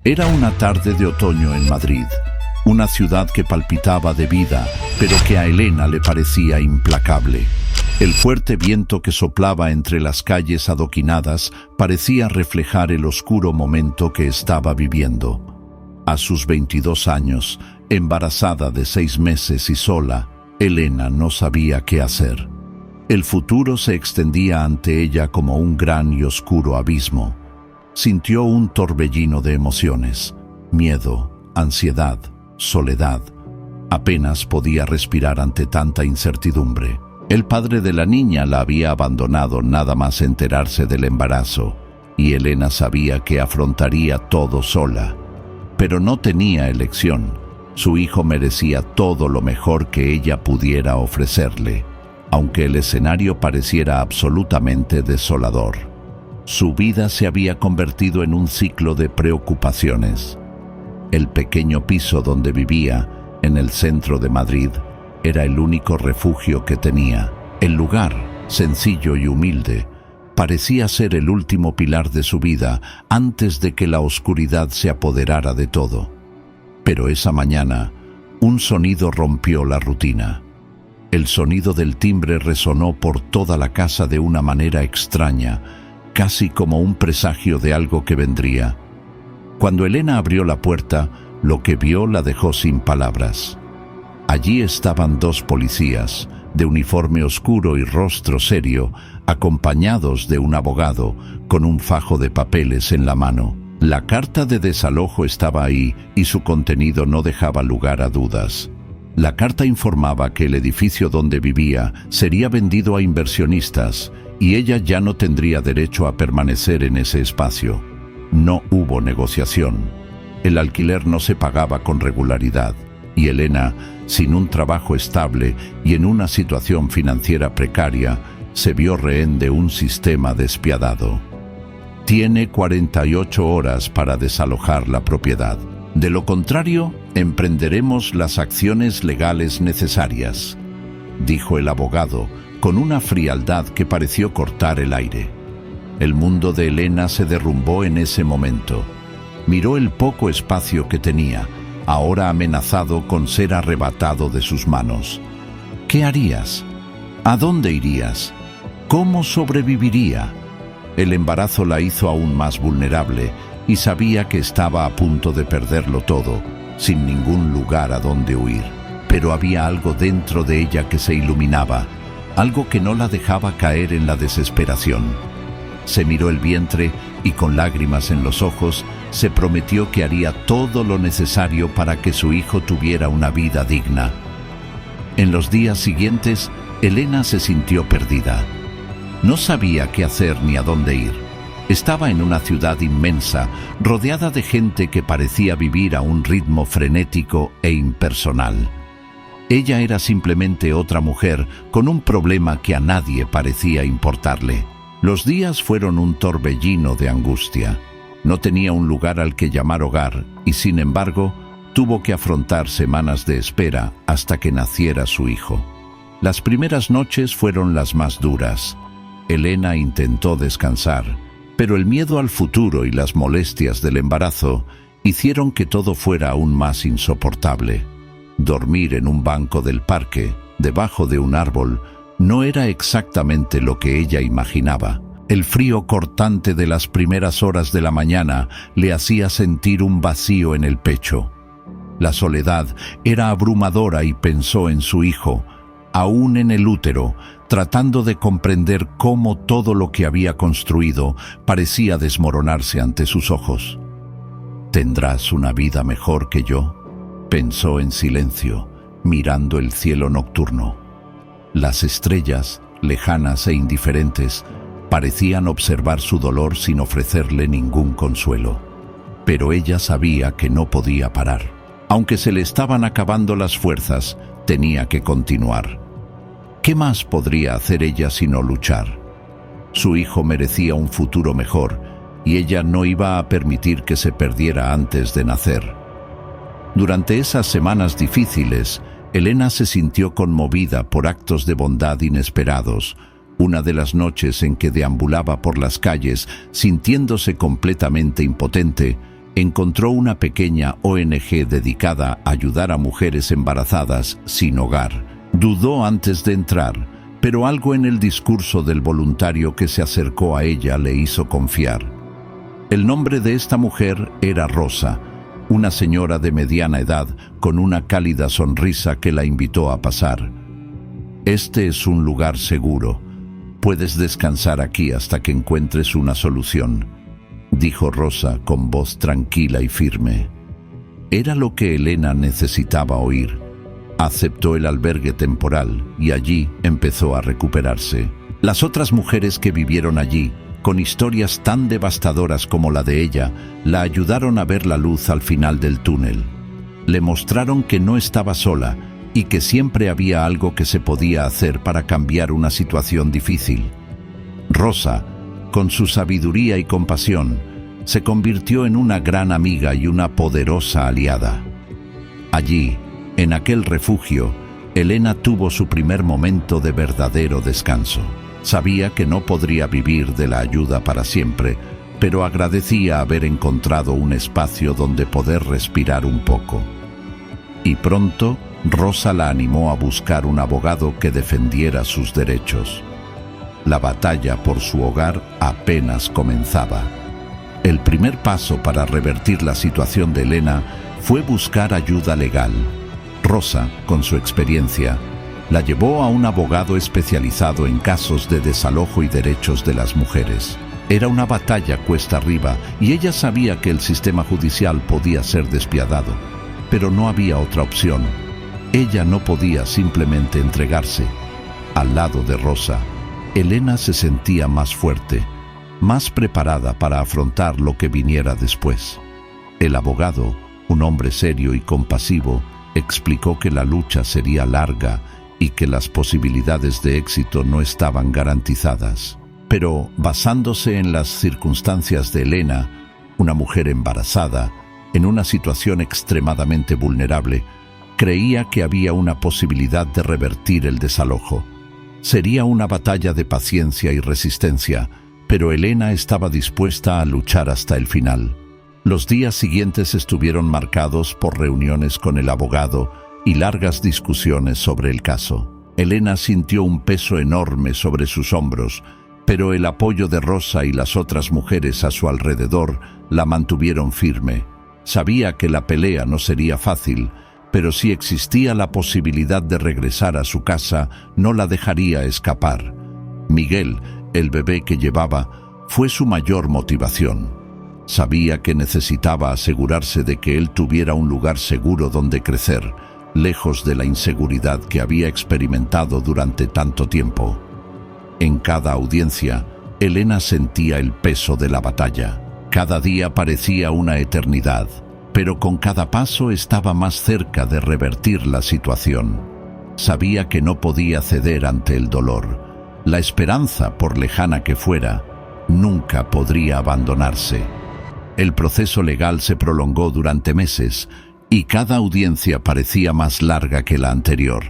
Era una tarde de otoño en Madrid, una ciudad que palpitaba de vida, pero que a Elena le parecía implacable. El fuerte viento que soplaba entre las calles adoquinadas parecía reflejar el oscuro momento que estaba viviendo. A sus 22 años, embarazada de 6 meses y sola, Elena no sabía qué hacer. El futuro se extendía ante ella como un gran y oscuro abismo. Sintió un torbellino de emociones: miedo, ansiedad, soledad. Apenas podía respirar ante tanta incertidumbre. El padre de la niña la había abandonado nada más enterarse del embarazo, y Elena sabía que afrontaría todo sola. Pero no tenía elección. Su hijo merecía todo lo mejor que ella pudiera ofrecerle, aunque el escenario pareciera absolutamente desolador. Su vida se había convertido en un ciclo de preocupaciones. El pequeño piso donde vivía, en el centro de Madrid, era el único refugio que tenía. El lugar, sencillo y humilde, parecía ser el último pilar de su vida antes de que la oscuridad se apoderara de todo. Pero esa mañana, un sonido rompió la rutina. El sonido del timbre resonó por toda la casa de una manera extraña, casi como un presagio de algo que vendría. Cuando Elena abrió la puerta, lo que vio la dejó sin palabras. Allí estaban 2 policías, de uniforme oscuro y rostro serio, acompañados de un abogado, con un fajo de papeles en la mano. La carta de desalojo estaba ahí y su contenido no dejaba lugar a dudas. La carta informaba que el edificio donde vivía sería vendido a inversionistas y ella ya no tendría derecho a permanecer en ese espacio. No hubo negociación. El alquiler no se pagaba con regularidad y Elena, sin un trabajo estable y en una situación financiera precaria, se vio rehén de un sistema despiadado. Tiene 48 horas para desalojar la propiedad. De lo contrario, emprenderemos las acciones legales necesarias, dijo el abogado, con una frialdad que pareció cortar el aire. El mundo de Elena se derrumbó en ese momento. Miró el poco espacio que tenía, ahora amenazado con ser arrebatado de sus manos. ¿Qué harías? ¿A dónde irías? ¿Cómo sobreviviría? El embarazo la hizo aún más vulnerable y sabía que estaba a punto de perderlo todo, sin ningún lugar a donde huir. Pero había algo dentro de ella que se iluminaba, algo que no la dejaba caer en la desesperación. Se miró el vientre y con lágrimas en los ojos se prometió que haría todo lo necesario para que su hijo tuviera una vida digna. En los días siguientes, Elena se sintió perdida. No sabía qué hacer ni a dónde ir. Estaba en una ciudad inmensa, rodeada de gente que parecía vivir a un ritmo frenético e impersonal. Ella era simplemente otra mujer con un problema que a nadie parecía importarle. Los días fueron un torbellino de angustia. No tenía un lugar al que llamar hogar y, sin embargo, tuvo que afrontar semanas de espera hasta que naciera su hijo. Las primeras noches fueron las más duras. Elena intentó descansar, pero el miedo al futuro y las molestias del embarazo hicieron que todo fuera aún más insoportable. Dormir en un banco del parque, debajo de un árbol, no era exactamente lo que ella imaginaba. El frío cortante de las primeras horas de la mañana le hacía sentir un vacío en el pecho. La soledad era abrumadora y pensó en su hijo, aún en el útero, tratando de comprender cómo todo lo que había construido parecía desmoronarse ante sus ojos. ¿Tendrás una vida mejor que yo?, pensó en silencio, mirando el cielo nocturno. Las estrellas, lejanas e indiferentes, parecían observar su dolor sin ofrecerle ningún consuelo. Pero ella sabía que no podía parar. Aunque se le estaban acabando las fuerzas, tenía que continuar. ¿Qué más podría hacer ella sino luchar? Su hijo merecía un futuro mejor, y ella no iba a permitir que se perdiera antes de nacer. Durante esas semanas difíciles, Elena se sintió conmovida por actos de bondad inesperados. Una de las noches en que deambulaba por las calles, sintiéndose completamente impotente, encontró una pequeña ONG dedicada a ayudar a mujeres embarazadas sin hogar. Dudó antes de entrar, pero algo en el discurso del voluntario que se acercó a ella le hizo confiar. El nombre de esta mujer era Rosa, una señora de mediana edad con una cálida sonrisa que la invitó a pasar. «Este es un lugar seguro. Puedes descansar aquí hasta que encuentres una solución», dijo Rosa con voz tranquila y firme. Era lo que Elena necesitaba oír. Aceptó el albergue temporal y allí empezó a recuperarse. Las otras mujeres que vivieron allí, con historias tan devastadoras como la de ella, la ayudaron a ver la luz al final del túnel. Le mostraron que no estaba sola y que siempre había algo que se podía hacer para cambiar una situación difícil. Rosa, con su sabiduría y compasión, se convirtió en una gran amiga y una poderosa aliada. Allí, en aquel refugio, Elena tuvo su primer momento de verdadero descanso. Sabía que no podría vivir de la ayuda para siempre, pero agradecía haber encontrado un espacio donde poder respirar un poco. Y pronto, Rosa la animó a buscar un abogado que defendiera sus derechos. La batalla por su hogar apenas comenzaba. El primer paso para revertir la situación de Elena fue buscar ayuda legal. Rosa, con su experiencia, la llevó a un abogado especializado en casos de desalojo y derechos de las mujeres. Era una batalla cuesta arriba y ella sabía que el sistema judicial podía ser despiadado, pero no había otra opción. Ella no podía simplemente entregarse. Al lado de Rosa, Elena se sentía más fuerte, más preparada para afrontar lo que viniera después. El abogado, un hombre serio y compasivo, explicó que la lucha sería larga y que las posibilidades de éxito no estaban garantizadas. Pero, basándose en las circunstancias de Elena, una mujer embarazada, en una situación extremadamente vulnerable, creía que había una posibilidad de revertir el desalojo. Sería una batalla de paciencia y resistencia, pero Elena estaba dispuesta a luchar hasta el final. Los días siguientes estuvieron marcados por reuniones con el abogado y largas discusiones sobre el caso. Elena sintió un peso enorme sobre sus hombros, pero el apoyo de Rosa y las otras mujeres a su alrededor la mantuvieron firme. Sabía que la pelea no sería fácil, pero si existía la posibilidad de regresar a su casa, no la dejaría escapar. Miguel, el bebé que llevaba, fue su mayor motivación. Sabía que necesitaba asegurarse de que él tuviera un lugar seguro donde crecer, lejos de la inseguridad que había experimentado durante tanto tiempo. En cada audiencia, Elena sentía el peso de la batalla. Cada día parecía una eternidad, pero con cada paso estaba más cerca de revertir la situación. Sabía que no podía ceder ante el dolor. La esperanza, por lejana que fuera, nunca podría abandonarse. El proceso legal se prolongó durante meses y cada audiencia parecía más larga que la anterior.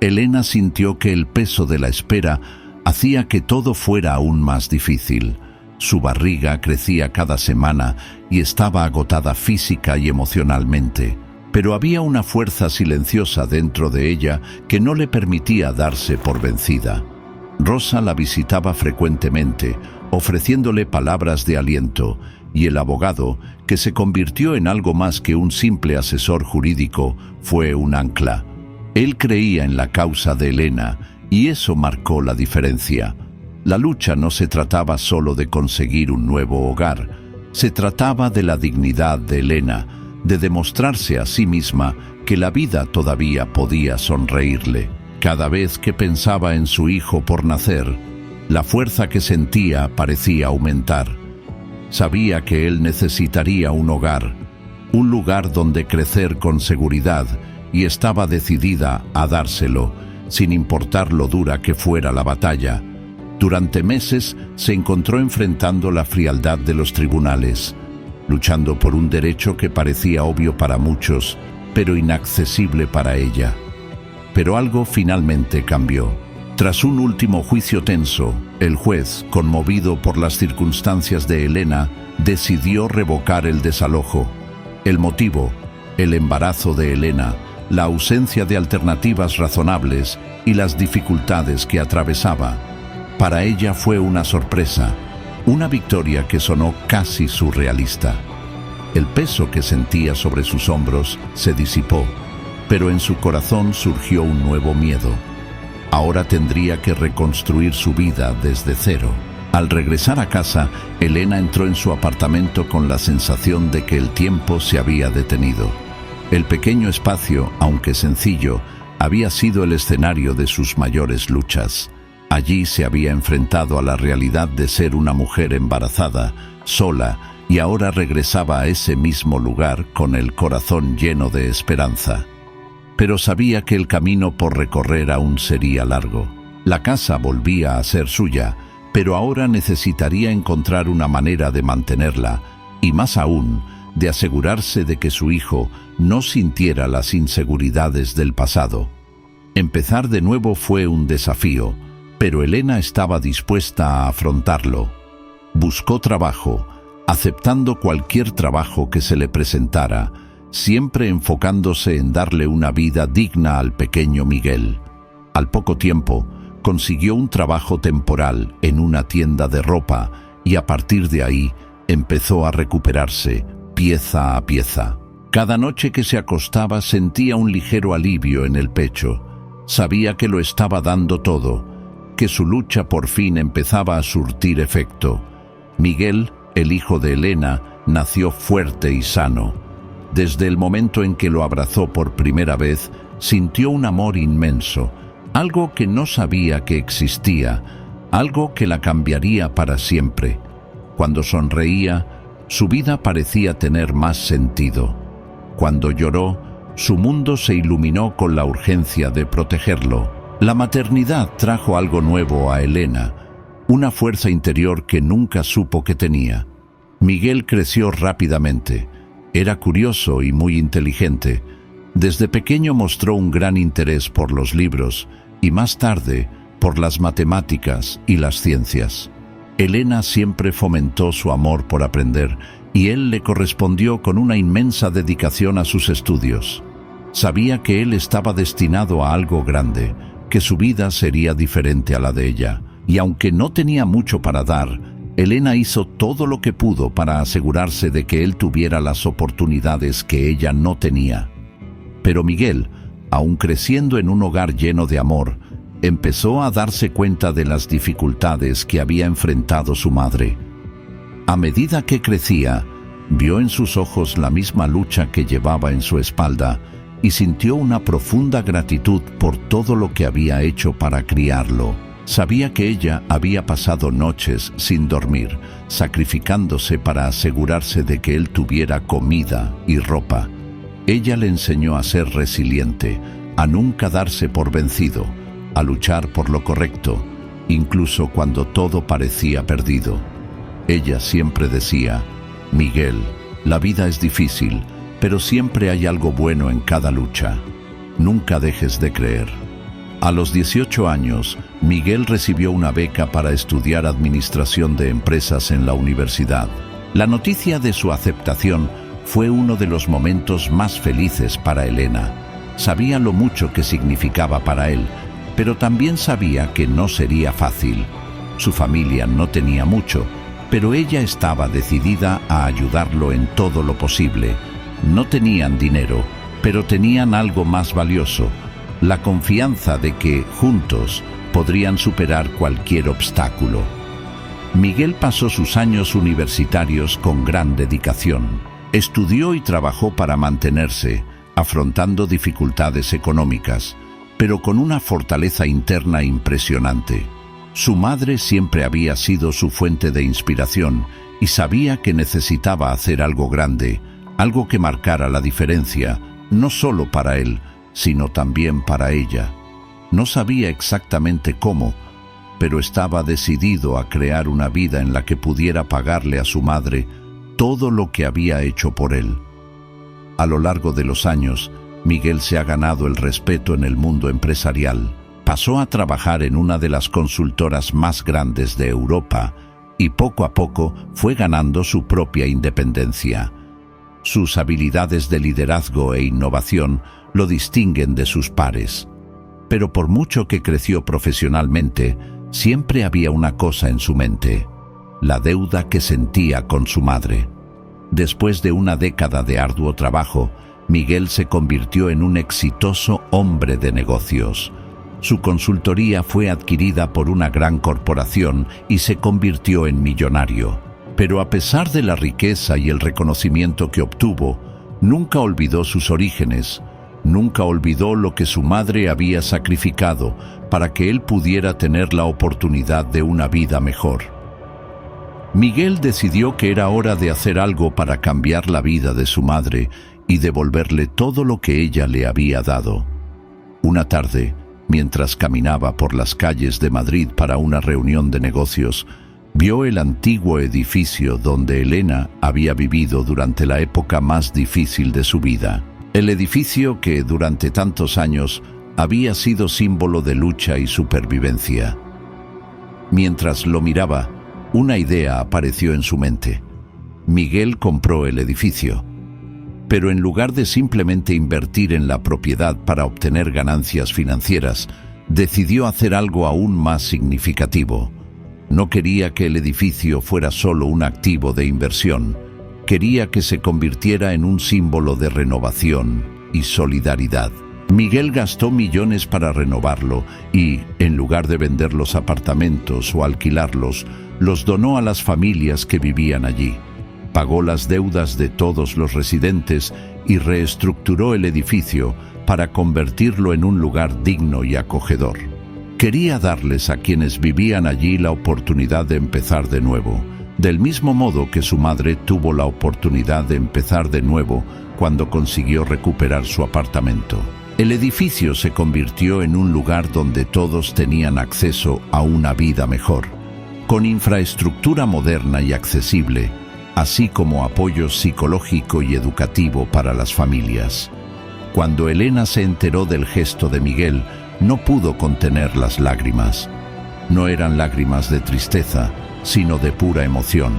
Elena sintió que el peso de la espera hacía que todo fuera aún más difícil. Su barriga crecía cada semana y estaba agotada física y emocionalmente, pero había una fuerza silenciosa dentro de ella que no le permitía darse por vencida. Rosa la visitaba frecuentemente, ofreciéndole palabras de aliento, y el abogado, que se convirtió en algo más que un simple asesor jurídico, fue un ancla. Él creía en la causa de Elena, y eso marcó la diferencia. La lucha no se trataba solo de conseguir un nuevo hogar, se trataba de la dignidad de Elena, de demostrarse a sí misma que la vida todavía podía sonreírle. Cada vez que pensaba en su hijo por nacer, la fuerza que sentía parecía aumentar. Sabía que él necesitaría un hogar, un lugar donde crecer con seguridad, y estaba decidida a dárselo, sin importar lo dura que fuera la batalla. Durante meses se encontró enfrentando la frialdad de los tribunales, luchando por un derecho que parecía obvio para muchos, pero inaccesible para ella. Pero algo finalmente cambió. Tras un último juicio tenso, el juez, conmovido por las circunstancias de Elena, decidió revocar el desalojo. El motivo: el embarazo de Elena, la ausencia de alternativas razonables y las dificultades que atravesaba. Para ella fue una sorpresa, una victoria que sonó casi surrealista. El peso que sentía sobre sus hombros se disipó, pero en su corazón surgió un nuevo miedo. Ahora tendría que reconstruir su vida desde cero. Al regresar a casa, Elena entró en su apartamento con la sensación de que el tiempo se había detenido. El pequeño espacio, aunque sencillo, había sido el escenario de sus mayores luchas. Allí se había enfrentado a la realidad de ser una mujer embarazada, sola, y ahora regresaba a ese mismo lugar con el corazón lleno de esperanza. Pero sabía que el camino por recorrer aún sería largo. La casa volvía a ser suya, pero ahora necesitaría encontrar una manera de mantenerla, y más aún, de asegurarse de que su hijo no sintiera las inseguridades del pasado. Empezar de nuevo fue un desafío, pero Elena estaba dispuesta a afrontarlo. Buscó trabajo, aceptando cualquier trabajo que se le presentara, siempre enfocándose en darle una vida digna al pequeño Miguel. Al poco tiempo, consiguió un trabajo temporal en una tienda de ropa y a partir de ahí empezó a recuperarse, pieza a pieza. Cada noche que se acostaba sentía un ligero alivio en el pecho. Sabía que lo estaba dando todo, que su lucha por fin empezaba a surtir efecto. Miguel, el hijo de Elena, nació fuerte y sano. Desde el momento en que lo abrazó por primera vez, sintió un amor inmenso, algo que no sabía que existía, algo que la cambiaría para siempre. Cuando sonreía, su vida parecía tener más sentido. Cuando lloró, su mundo se iluminó con la urgencia de protegerlo. La maternidad trajo algo nuevo a Elena, una fuerza interior que nunca supo que tenía. Miguel creció rápidamente. Era curioso y muy inteligente. Desde pequeño mostró un gran interés por los libros y más tarde por las matemáticas y las ciencias. Elena siempre fomentó su amor por aprender y él le correspondió con una inmensa dedicación a sus estudios. Sabía que él estaba destinado a algo grande, que su vida sería diferente a la de ella, y aunque no tenía mucho para dar, Elena hizo todo lo que pudo para asegurarse de que él tuviera las oportunidades que ella no tenía. Pero Miguel, aun creciendo en un hogar lleno de amor, empezó a darse cuenta de las dificultades que había enfrentado su madre. A medida que crecía, vio en sus ojos la misma lucha que llevaba en su espalda y sintió una profunda gratitud por todo lo que había hecho para criarlo. Sabía que ella había pasado noches sin dormir, sacrificándose para asegurarse de que él tuviera comida y ropa. Ella le enseñó a ser resiliente, a nunca darse por vencido, a luchar por lo correcto, incluso cuando todo parecía perdido. Ella siempre decía: Miguel, la vida es difícil, pero siempre hay algo bueno en cada lucha. Nunca dejes de creer. A los 18 años, Miguel recibió una beca para estudiar administración de empresas en la universidad. La noticia de su aceptación fue uno de los momentos más felices para Elena. Sabía lo mucho que significaba para él, pero también sabía que no sería fácil. Su familia no tenía mucho, pero ella estaba decidida a ayudarlo en todo lo posible. No tenían dinero, pero tenían algo más valioso: la confianza de que, juntos, podrían superar cualquier obstáculo. Miguel pasó sus años universitarios con gran dedicación. Estudió y trabajó para mantenerse, afrontando dificultades económicas, pero con una fortaleza interna impresionante. Su madre siempre había sido su fuente de inspiración y sabía que necesitaba hacer algo grande, algo que marcara la diferencia, no solo para él, sino también para ella. No sabía exactamente cómo, pero estaba decidido a crear una vida en la que pudiera pagarle a su madre todo lo que había hecho por él. A lo largo de los años, Miguel se ha ganado el respeto en el mundo empresarial. Pasó a trabajar en una de las consultoras más grandes de Europa y poco a poco fue ganando su propia independencia. Sus habilidades de liderazgo e innovación lo distinguen de sus pares. Pero por mucho que creció profesionalmente, siempre había una cosa en su mente: la deuda que sentía con su madre. Después de una década de arduo trabajo, Miguel se convirtió en un exitoso hombre de negocios. Su consultoría fue adquirida por una gran corporación y se convirtió en millonario. Pero a pesar de la riqueza y el reconocimiento que obtuvo, nunca olvidó sus orígenes. Nunca olvidó lo que su madre había sacrificado para que él pudiera tener la oportunidad de una vida mejor. Miguel decidió que era hora de hacer algo para cambiar la vida de su madre y devolverle todo lo que ella le había dado. Una tarde, mientras caminaba por las calles de Madrid para una reunión de negocios, vio el antiguo edificio donde Elena había vivido durante la época más difícil de su vida. El edificio que durante tantos años había sido símbolo de lucha y supervivencia. Mientras lo miraba, una idea apareció en su mente. Miguel compró el edificio, pero en lugar de simplemente invertir en la propiedad para obtener ganancias financieras, decidió hacer algo aún más significativo. No quería que el edificio fuera solo un activo de inversión. Quería que se convirtiera en un símbolo de renovación y solidaridad. Miguel gastó millones para renovarlo y, en lugar de vender los apartamentos o alquilarlos, los donó a las familias que vivían allí. Pagó las deudas de todos los residentes y reestructuró el edificio para convertirlo en un lugar digno y acogedor. Quería darles a quienes vivían allí la oportunidad de empezar de nuevo, del mismo modo que su madre tuvo la oportunidad de empezar de nuevo cuando consiguió recuperar su apartamento. El edificio se convirtió en un lugar donde todos tenían acceso a una vida mejor, con infraestructura moderna y accesible, así como apoyo psicológico y educativo para las familias. Cuando Elena se enteró del gesto de Miguel, no pudo contener las lágrimas. No eran lágrimas de tristeza, sino de pura emoción.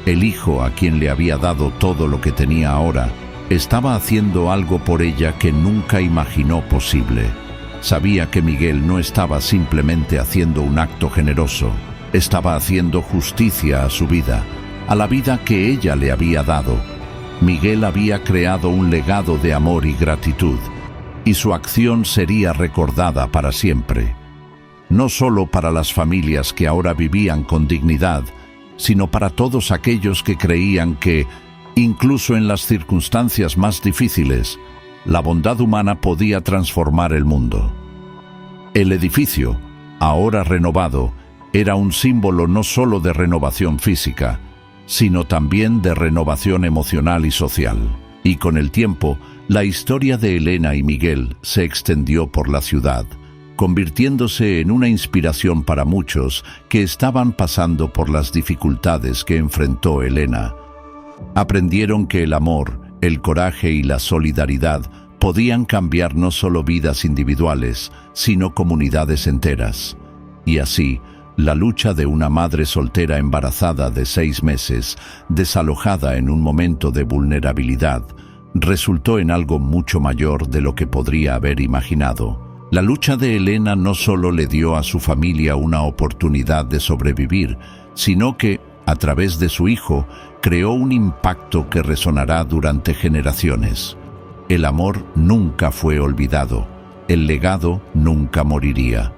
El hijo, a quien le había dado todo lo que tenía ahora, estaba haciendo algo por ella que nunca imaginó posible. Sabía que Miguel no estaba simplemente haciendo un acto generoso, estaba haciendo justicia a su vida, a la vida que ella le había dado. Miguel había creado un legado de amor y gratitud, y su acción sería recordada para siempre. No solo para las familias que ahora vivían con dignidad, sino para todos aquellos que creían que, incluso en las circunstancias más difíciles, la bondad humana podía transformar el mundo. El edificio, ahora renovado, era un símbolo no solo de renovación física, sino también de renovación emocional y social. Y con el tiempo, la historia de Elena y Miguel se extendió por la ciudad, convirtiéndose en una inspiración para muchos que estaban pasando por las dificultades que enfrentó Elena. Aprendieron que el amor, el coraje y la solidaridad podían cambiar no solo vidas individuales, sino comunidades enteras. Y así, la lucha de una madre soltera embarazada de 6 meses, desalojada en un momento de vulnerabilidad, resultó en algo mucho mayor de lo que podría haber imaginado. La lucha de Elena no solo le dio a su familia una oportunidad de sobrevivir, sino que, a través de su hijo, creó un impacto que resonará durante generaciones. El amor nunca fue olvidado, el legado nunca moriría.